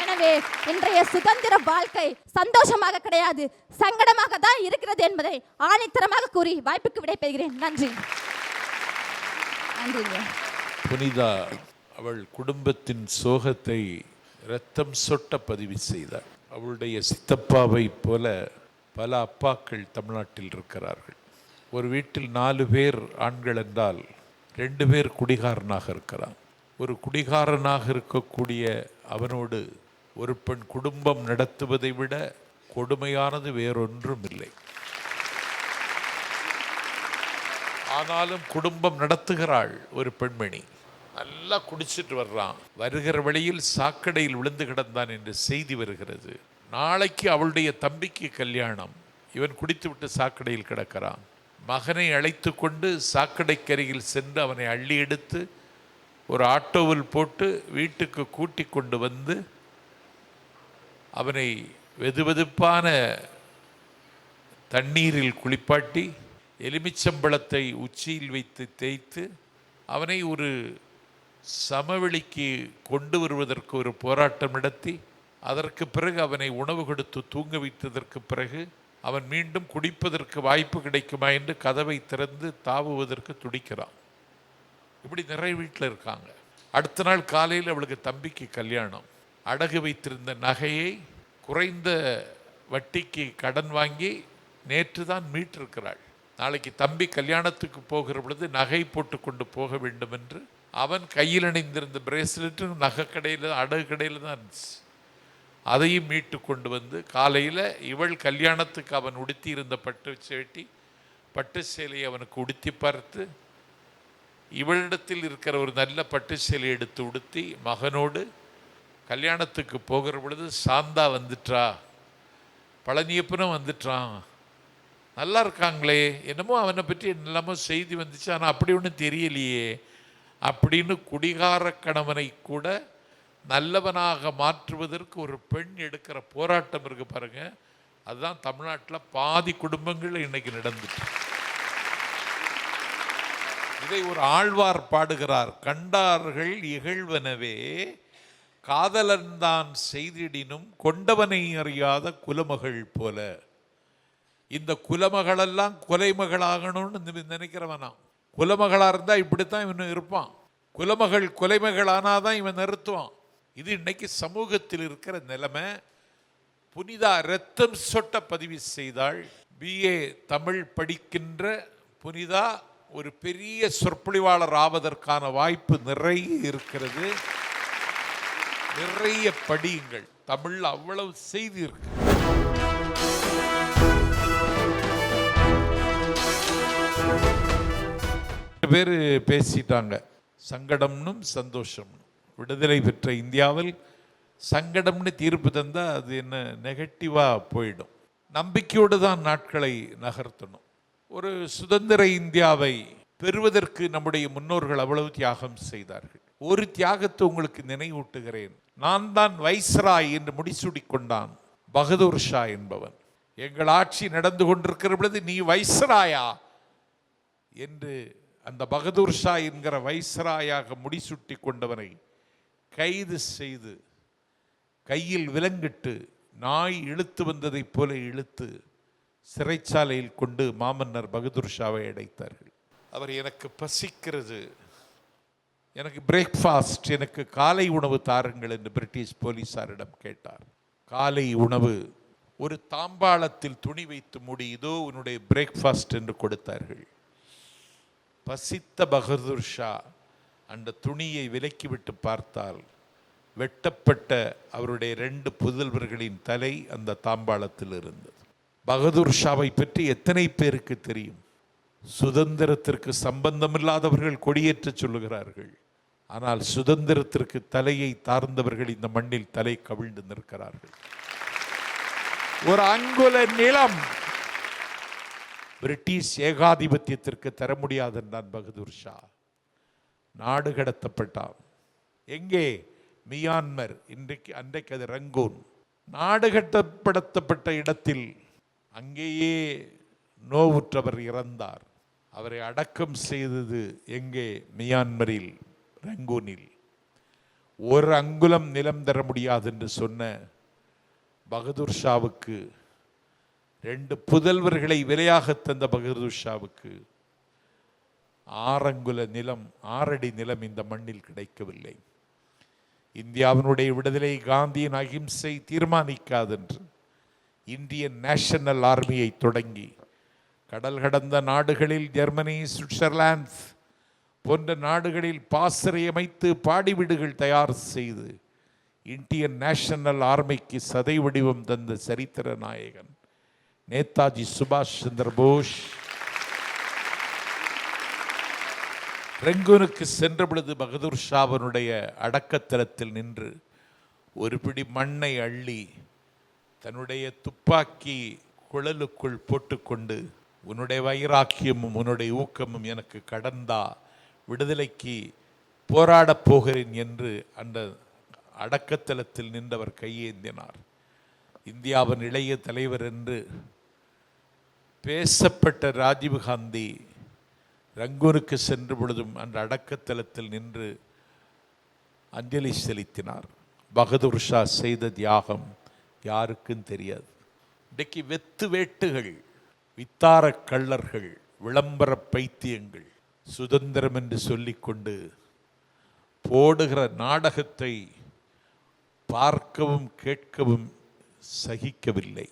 எனவே இன்றைய சுதந்திர வாழ்க்கை சந்தோஷமாக கிடையாது, சங்கடமாக தான் இருக்கிறது என்பதை ஆணித்தரமாக கூறி வாய்ப்புக்கு விடைபெறுகிறேன். நன்றிங்க. புனிதா அவள் குடும்பத்தின் சோகத்தை இரத்தம் சொட்ட பதிவு செய்தாள். அவளுடைய சித்தப்பாவை போல பல அப்பாக்கள் தமிழ்நாட்டில் இருக்கிறார்கள். ஒரு வீட்டில் 4 பேர் ஆண்கள் என்றால் 2 பேர் குடிகாரனாக இருக்கிறான். ஒரு குடிகாரனாக இருக்கக்கூடிய அவனோடு ஒரு பெண் குடும்பம் நடத்துவதை விட கொடுமையானது வேறொன்றும் இல்லை. ஆனாலும் குடும்பம் நடத்துகிறாள் ஒரு பெண்மணி. நல்லா குடிச்சிட்டு வர்றான், வருகிற வழியில் சாக்கடையில் விழுந்து கிடந்தான் என்று செய்தி வருகிறது. நாளைக்கு அவளுடைய தம்பிக்கு கல்யாணம், இவன் குடித்து விட்டு சாக்கடையில் கிடக்கிறான். மகனை அழைத்து கொண்டு சாக்கடைக்கரையில் சென்று அவனை அள்ளி எடுத்து ஒரு ஆட்டோவில் போட்டு வீட்டுக்கு கூட்டி கொண்டு வந்து அவனை வெதுவெதுப்பான தண்ணீரில் குளிப்பாட்டி எலுமிச்சம்பழத்தை உச்சியில் வைத்து தேய்த்து அவனை ஒரு சமவெளிக்கு கொண்டு வருவதற்கு ஒரு போராட்டம் நடத்தி அதற்கு பிறகு அவனை உணவு கொடுத்து தூங்க வைத்ததற்கு பிறகு அவன் மீண்டும் குடிப்பதற்கு வாய்ப்பு கிடைக்குமா என்று கதவை திறந்து தாவுவதற்கு துடிக்கிறான். இப்படி நிறைய வீட்டில் இருக்காங்க. அடுத்த நாள் காலையில் அவளுக்கு தம்பிக்கு கல்யாணம். அடகு வைத்திருந்த நகையை குறைந்த வட்டிக்கு கடன் வாங்கி நேற்று தான் மீட்டிருக்கிறாள். நாளைக்கு தம்பி கல்யாணத்துக்கு போகிற பொழுது நகை போட்டு கொண்டு போக வேண்டும் என்று அவன் கையில் அணிந்திருந்த பிரேஸ்லெட்டும் நகை கடையில் அடகு கடையில் தான் இருந்துச்சு. அதையும் மீட்டு கொண்டு வந்து காலையில் இவள் கல்யாணத்துக்கு அவன் உடுத்தி இருந்த பட்டு சேலையை அவனுக்கு உடுத்தி பார்த்து இவளிடத்தில் இருக்கிற ஒரு நல்ல பட்டு சேலை எடுத்து உடுத்தி மகனோடு கல்யாணத்துக்கு போகிற பொழுது சாந்தா வந்துட்டா, பழனியப்பனும் வந்துட்டான், நல்லா இருக்காங்களே, என்னமோ அவனை பற்றி என்னெல்லாமோ செய்தி வந்துச்சு, ஆனால் அப்படி ஒன்றும் தெரியலையே அப்படின்னு குடிகார கணவனை கூட நல்லவனாக மாற்றுவதற்கு ஒரு பெண் எடுக்கிற போராட்டம் இருக்கு பாருங்க. அதுதான் தமிழ்நாட்டில் பாதி குடும்பங்கள் இன்னைக்கு நடந்துட்டு. இதை ஒரு ஆழ்வார் பாடுகிறார். கண்டார்கள் இகழ்வனவே காதலன்தான் செய்திடினும் கொண்டவனை அறியாத குலமகள் போல. இந்த குலமகளெல்லாம் கொலைமகளாகணும்னு நினைக்கிறவனாம். குலமகளா இருந்தா இப்படித்தான் இவன் இருப்பான். குலமகள் கொலைமகள் ஆனாதான் இவன் நிறுத்துவான். இது இன்னைக்கு சமூகத்தில் இருக்கிற நிலைமை. புனிதா இரத்தம் சொட்ட பதிவு செய்தாள். BA தமிழ் படிக்கின்ற புனிதா ஒரு பெரிய சொற்பொழிவாளர் ஆவதற்கான வாய்ப்பு நிறைய இருக்கிறது. நிறைய படியுங்கள். தமிழ் அவ்வளவு செய்தி இருக்கு. பேர் பேசிட்டாங்க. சங்கடம்னும் சந்தோஷம். விடுதலை பெற்ற இந்தியாவில் சங்கடம்னு தீர்ப்பு தந்தால் அது என்ன நெகட்டிவாக போயிடும். நம்பிக்கையோடு தான் நாட்களை நகர்த்தணும். ஒரு சுதந்திர இந்தியாவை பெறுவதற்கு நம்முடைய முன்னோர்கள் அவ்வளவு தியாகம் செய்தார்கள். ஒரு தியாகத்தை உங்களுக்கு நினைவூட்டுகிறேன். நான் தான் வைஸ்ராய் என்று முடிசூடி கொண்டான் பகதூர் ஷா என்பவன். எங்கள் ஆட்சி நடந்து கொண்டிருக்கிற பொழுது நீ வைஸ்ராயா என்று அந்த பகதூர் ஷா என்கிற வைஸ்ராயாக முடிசூட்டி கொண்டவனை கைது செய்து கையில் விலங்கிட்டு நாய் இழுத்து வந்ததைப் போல இழுத்து சிறைச்சாலையில் கொண்டு மாமன்னர் பகதூர் ஷாவை அடைத்தார்கள். அவர் எனக்கு பசிக்கிறது, எனக்கு பிரேக்ஃபாஸ்ட், எனக்கு காலை உணவு தாருங்கள் என்று பிரிட்டிஷ் போலீசாரிடம் கேட்டார். காலை உணவு ஒரு தாம்பாளத்தில் துணி வைத்து மூடி, இதோ உன்னுடைய பிரேக்ஃபாஸ்ட் என்று கொடுத்தார்கள். பசித்த பகதூர் ஷா அந்த துணியை விலக்கிவிட்டு பார்த்தால் வெட்டப்பட்ட அவருடைய 2 புதல்வர்களின் தலை அந்த தாம்பாளத்தில் இருந்தது. பகதூர் ஷாவை பற்றி எத்தனை பேருக்கு தெரியும்? சுதந்திரத்திற்கு சம்பந்தமில்லாதவர்கள் கொடியேற்ற சொல்லுகிறார்கள். ஆனால் சுதந்திரத்திற்கு தலையை தார்ந்தவர்கள் இந்த மண்ணில் தலை கவிழ்ந்து நிற்கிறார்கள். ஒரு அங்குல நிலம் பிரிட்டிஷ் ஏகாதிபத்தியத்திற்கு தர முடியாது என்றான் பகதூர் ஷா. நாடு கடத்தப்பட்டான். எங்கே? மியான்மர். அன்றைக்கு அது ரங்கூன். நாடு கடத்தப்பட்ட இடத்தில் அங்கேயே நோவுற்றவர் இறந்தார். அவரை அடக்கம் செய்தது எங்கே? மியான்மரில், ரங்கூனில். ஒரு அங்குலம் நிலம் தர முடியாது என்று சொன்ன பகதூர் ஷாவுக்கு, 2 புதல்வர்களை விலையாக தந்த பகதூர் ஷாவுக்கு 6 அங்குல நிலம், 6 அடி நிலம் இந்த மண்ணில் கிடைக்கவில்லை. இந்தியாவினுடைய விடுதலை காந்தியின் அகிம்சை தீர்மானிக்காதென்று இந்தியன் நேஷனல் ஆர்மியை தொடங்கி கடல் கடந்த நாடுகளில் ஜெர்மனி, சுவிட்சர்லாந்து போன்ற நாடுகளில் பாசறை அமைத்து பாடி வீடுகள் தயார் செய்து இந்தியன் நேஷனல் ஆர்மிக்கு சதை வடிவம் தந்த சரித்திர நாயகன் நேதாஜி சுபாஷ் சந்திர போஸ் ரங்கூனுக்கு சென்ற பொழுது பகதூர் ஷாவனுடைய அடக்கத்தலத்தில் நின்று ஒரு பிடி மண்ணை அள்ளி தன்னுடைய துப்பாக்கி குழலுக்குள் போட்டுக்கொண்டு, உன்னுடைய வைராக்கியமும் உன்னுடைய ஊக்கமும் எனக்கு கடந்தா, விடுதலைக்கு போராடப் போகிறேன் என்று அந்த அடக்கத்தலத்தில் நின்றவர் கையேந்தினார். இந்தியாவின் இளைய தலைவர் என்று பேசப்பட்ட ராஜீவ்காந்தி ரங்கூனுக்கு சென்ற பொழுதும் அந்த அடக்கத்தலத்தில் நின்று அஞ்சலி செலுத்தினார். பகதூர் ஷா செய்த தியாகம் யாருக்கும் தெரியாது. இன்றைக்கு வெத்து வேட்டுகள், வித்தார கள்ளர்கள், விளம்பர பைத்தியங்கள் சுதந்திரம் என்று சொல்லிக்கொண்டு போடுகிற நாடகத்தை பார்க்கவும் கேட்கவும் சகிக்கவில்லை.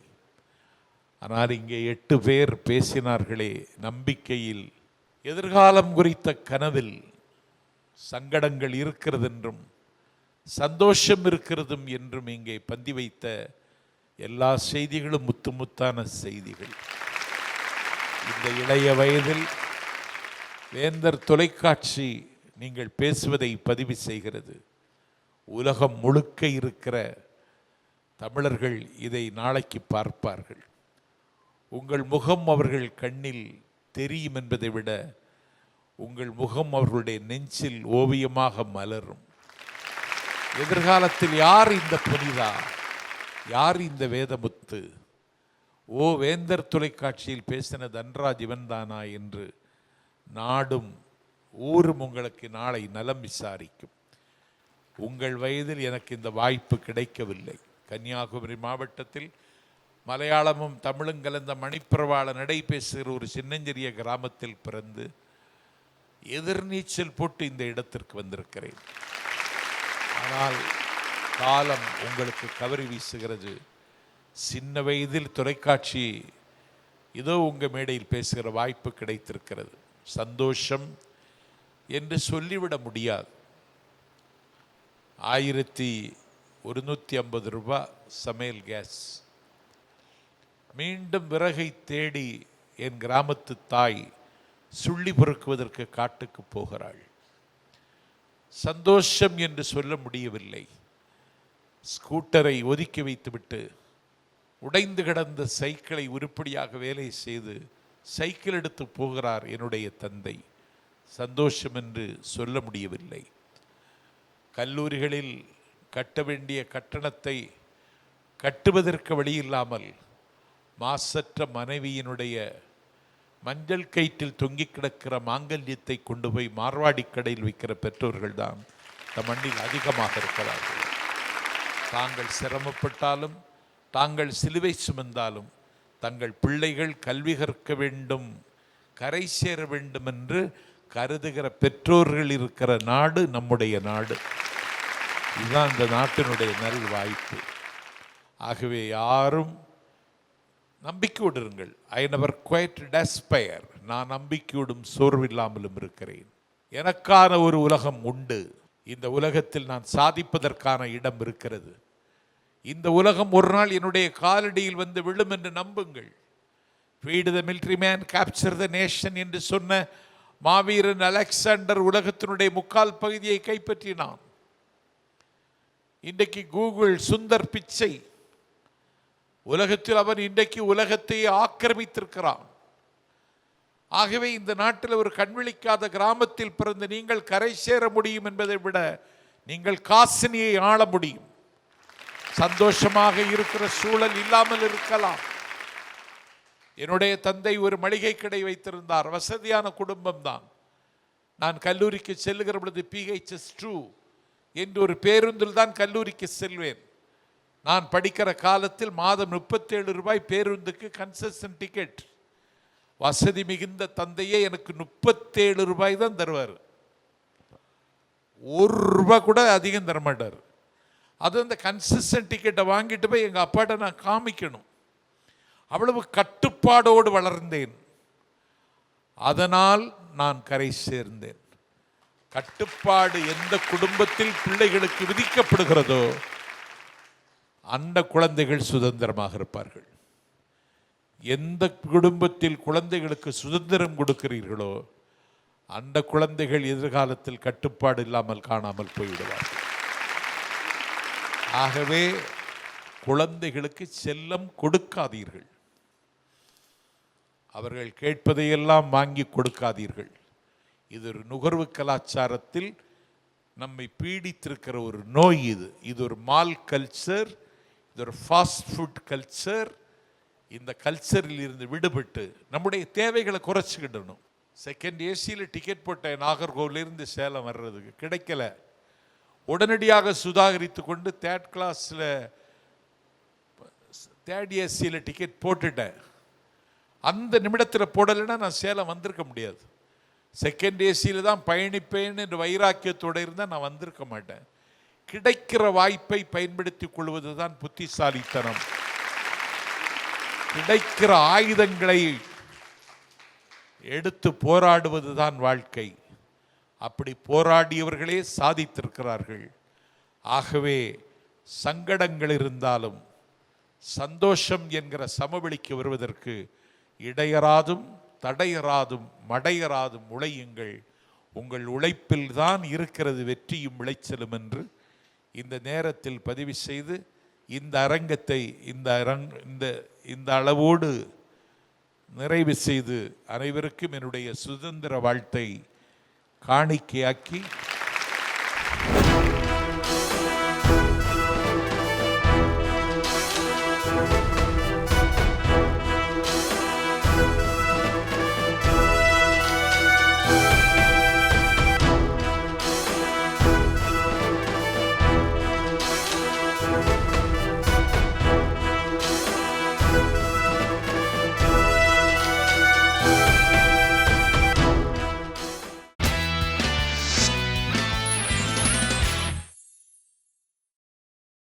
ஆனால் இங்கே 8 பேர் பேசினார்களே, நம்பிக்கையில், எதிர்காலம் குறித்த கனவில் சங்கடங்கள் இருக்கிறது என்றும் சந்தோஷம் இருக்கிறதும் என்றும் இங்கே பந்தி வைத்த எல்லா செய்திகளும் முத்தான செய்திகள். இந்த இளைய வயதில் வேந்தர் தொலைக்காட்சி நீங்கள் பேசுவதை பதிவு செய்கிறது. உலகம் முழுக்க இருக்கிற தமிழர்கள் இதை நாளைக்கு பார்ப்பார்கள். உங்கள் முகம் அவர்கள் கண்ணில் தெரியும் என்பதை விட உங்கள் முகம் அவர்களுடைய நெஞ்சில் ஓவியமாக மலரும். எதிர்காலத்தில் யார் இந்த புனிதா, யார் இந்த வேதமுத்து, ஓ வேந்தர் தொலைக்காட்சியில் பேசின தன்ராஜ் இவன்தானா என்று நாடும் ஊரும் உங்களுக்கு நாளை நலம் விசாரிக்கும். உங்கள் வயதில் எனக்கு இந்த வாய்ப்பு கிடைக்கவில்லை. கன்னியாகுமரி மாவட்டத்தில் மலையாளமும் தமிழும் கலந்த மணிப்பிரவாள நடை பேசுகிற ஒரு சின்னஞ்சிறிய கிராமத்தில் பிறந்து எதிர்நீச்சல் போட்டு இந்த இடத்திற்கு வந்திருக்கிறேன். ஆனால் காலம் உங்களுக்கு கவரி வீசுகிறது. சின்ன வயதில் தொலைக்காட்சி இதோ உங்கள் மேடையில் பேசுகிற வாய்ப்பு கிடைத்திருக்கிறது. சந்தோஷம் என்று சொல்லிவிட முடியாது. 1150 ரூபாய் சமையல் கேஸ். மீண்டும் விறகை தேடி என் கிராமத்து தாய் சுள்ளி பொறுக்குவதற்கு காட்டுக்கு போகிறாள். சந்தோஷம் என்று சொல்ல முடியவில்லை. ஸ்கூட்டரை ஒதுக்கி வைத்துவிட்டு உடைந்து கிடந்த சைக்கிளை உருப்படியாக வேலை செய்து சைக்கிள் எடுத்து போகிறார் என்னுடைய தந்தை. சந்தோஷம் என்று சொல்ல முடியவில்லை. கல்லூரிகளில் கட்ட வேண்டிய கட்டணத்தை கட்டுவதற்கு வழியில்லாமல் மாசற்ற மனைவியினுடைய மஞ்சள் கயிற்றில் தொங்கி கிடக்கிற மாங்கல்யத்தை கொண்டு போய் மார்வாடி கடையில் வைக்கிற பெற்றோர்கள் தான் இந்த மண்ணில் அதிகமாக இருக்கிறார்கள். தாங்கள் சிரமப்பட்டாலும் தாங்கள் சிலுவை சுமந்தாலும் தங்கள் பிள்ளைகள் கல்வி கற்க வேண்டும், கரை சேர வேண்டும் என்று கருதுகிற பெற்றோர்கள் இருக்கிற நாடு நம்முடைய நாடு. இதுதான் இந்த நாட்டினுடைய நல் வாய்ப்பு. ஆகவே யாரும் நம்பிக்கையோடு இருங்கள். I never quite despair. நான் நம்பிக்கையோடும் சோர்வில்லாமலும் இருக்கிறேன். எனக்கான ஒரு உலகம் உண்டு. இந்த உலகத்தில் நான் சாதிப்பதற்கான இடம் இருக்கிறது. இந்த உலகம் ஒரு நாள் என்னுடைய காலடியில் வந்து விழும் என்று நம்புங்கள். Feed the military man, capture the nation என்று சொன்ன மாவீரன் அலெக்சாண்டர் உலகத்தினுடைய முக்கால் பகுதியை கைப்பற்றினான். இன்றைக்கு கூகுள் சுந்தர் பிச்சை உலகத்தில் அவன் இன்றைக்கு உலகத்தையே ஆக்கிரமித்திருக்கிறான். ஆகவே இந்த நாட்டில் ஒரு கண்விழிக்காத கிராமத்தில் பிறந்த நீங்கள் கரை சேர முடியும் என்பதை விட நீங்கள் காசினியை ஆள முடியும். சந்தோஷமாக இருக்கிற சூழல் இல்லாமல் இருக்கலாம். என்னுடைய தந்தை ஒரு மளிகை கடை வைத்திருந்தார். வசதியான குடும்பம் தான். நான் கல்லூரிக்கு செல்லுகிற பொழுது PHS2 என்று ஒரு பேருந்தில் தான் கல்லூரிக்கு செல்வேன். நான் படிக்கிற காலத்தில் மாதம் 37 ரூபாய் பேருந்துக்கு கன்செஷன் டிக்கெட். வசதி மிகுந்த தந்தையே எனக்கு 37 ரூபாய் தான் தருவார். 1 ரூபாய் கூட அதிகம் தரமாட்டார். அது அந்த கன்செஷன் டிக்கெட்டை வாங்கிட்டு போய் எங்கள் அப்பாட்ட நான் காமிக்கணும். அவ்வளவு கட்டுப்பாடோடு வளர்ந்தேன். அதனால் நான் கரை சேர்ந்தேன். கட்டுப்பாடு எந்த குடும்பத்தில் பிள்ளைகளுக்கு விதிக்கப்படுகிறதோ அந்த குழந்தைகள் சுதந்திரமாக இருப்பார்கள். எந்த குடும்பத்தில் குழந்தைகளுக்கு சுதந்திரம் கொடுக்கிறீர்களோ அந்த குழந்தைகள் எதிர்காலத்தில் கட்டுப்பாடு இல்லாமல் காணாமல் போய்விடுவார்கள். ஆகவே குழந்தைகளுக்கு செல்லம் கொடுக்காதீர்கள். அவர்கள் கேட்பதையெல்லாம் வாங்கி கொடுக்காதீர்கள். இது ஒரு நுகர்வு கலாச்சாரத்தில் நம்மை பீடித்திருக்கிற ஒரு நோய். இது ஒரு மால் கல்ச்சர், இது ஒரு ஃபாஸ்ட் ஃபுட் கல்ச்சர். இந்த கல்ச்சரில் இருந்து விடுபட்டு நம்முடைய தேவைகளை குறைச்சிக்கிடணும். செகண்ட் ஏசியில் டிக்கெட் போட்டேன் நாகர்கோவிலிருந்து சேலம் வர்றதுக்கு, கிடைக்கல. உடனடியாக சுதாகரித்து கொண்டு தேர்ட் ஏசியில் டிக்கெட் போட்டுட்டேன். அந்த நிமிடத்தில் போடலைன்னா நான் சேலம் வந்திருக்க முடியாது. செகண்ட் ஏசியில் தான் பயணிப்பேன் என்று வைராக்கியத்தோடு இருந்தால் நான் வந்திருக்க மாட்டேன். கிடைக்கிற வாய்ப்பை பயன்படுத்தி கொள்வது தான் புத்திசாலித்தனம். கிடைக்கிற ஆயுதங்களை எடுத்து போராடுவது தான் வாழ்க்கை. அப்படி போராடியவர்களே சாதித்திருக்கிறார்கள். ஆகவே சங்கடங்கள் இருந்தாலும் சந்தோஷம் என்கிற சமவெளிக்கு வருவதற்கு இடையராதும் தடையராதும் மடையராதும் உழையுங்கள். உங்கள் உழைப்பில் தான் இருக்கிறது வெற்றியும் விளைச்சலும் என்று இந்த நேரத்தில் பதிவு செய்து இந்த அரங்கத்தை இந்த அளவோடு நிறைவு செய்து அனைவருக்கும் என்னுடைய சுதந்திர வாழ்த்தை காணிக்கையாக்கி